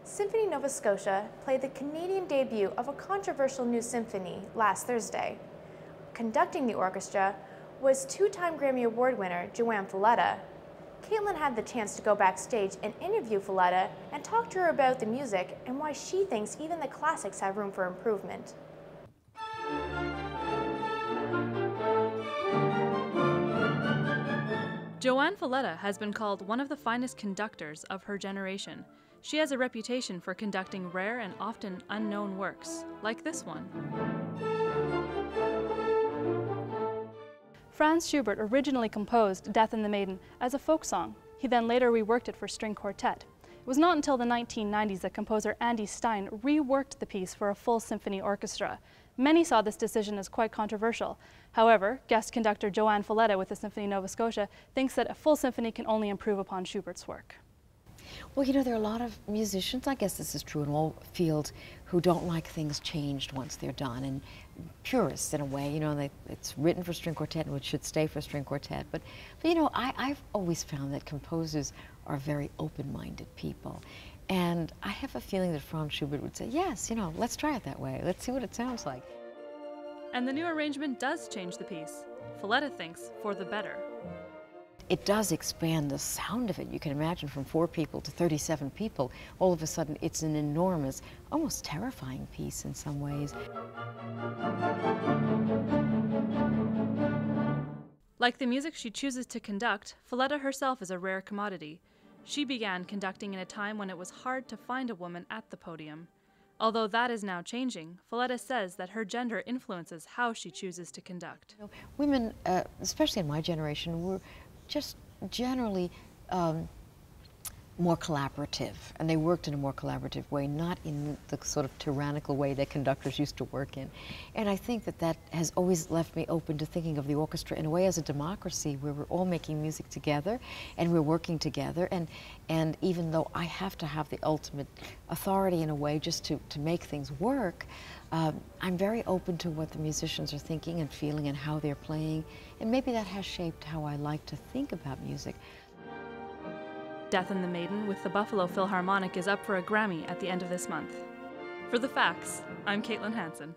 Symphony Nova Scotia played the Canadian debut of a controversial new symphony last Thursday. Conducting the orchestra was two-time Grammy Award winner Joann Falletta. Caitlin had the chance to go backstage and interview Falletta and talk to her about the music and why she thinks even the classics have room for improvement. Joann Falletta has been called one of the finest conductors of her generation. She has a reputation for conducting rare and often unknown works, like this one. Franz Schubert originally composed Death in the Maiden as a folk song. He then later reworked it for string quartet. It was not until the 1990s that composer Andy Stein reworked the piece for a full symphony orchestra. Many saw this decision as quite controversial. However, guest conductor Joann Falletta with the Symphony Nova Scotia thinks that a full symphony can only improve upon Schubert's work. Well, you know, there are a lot of musicians, I guess this is true in all fields, who don't like things changed once they're done, and purists in a way, you know, it's written for string quartet and it should stay for string quartet. But you know, I've always found that composers are very open-minded people. And I have a feeling that Franz Schubert would say, yes, you know, let's try it that way. Let's see what it sounds like. And the new arrangement does change the piece. Falletta thinks for the better. It does expand the sound of it. You can imagine from 4 people to 37 people. All of a sudden, it's an enormous, almost terrifying piece in some ways. Like the music she chooses to conduct, Falletta herself is a rare commodity. She began conducting in a time when it was hard to find a woman at the podium. Although that is now changing, Falletta says that her gender influences how she chooses to conduct. You know, women, especially in my generation, were just generally more collaborative, and they worked in a more collaborative way, not in the sort of tyrannical way that conductors used to work in. And I think that that has always left me open to thinking of the orchestra in a way as a democracy where we're all making music together and we're working together, and even though I have to have the ultimate authority in a way just to make things work, I'm very open to what the musicians are thinking and feeling and how they're playing, and maybe that has shaped how I like to think about music. Death in the Maiden with the Buffalo Philharmonic is up for a Grammy at the end of this month. For The Facts, I'm Caitlin Hanson.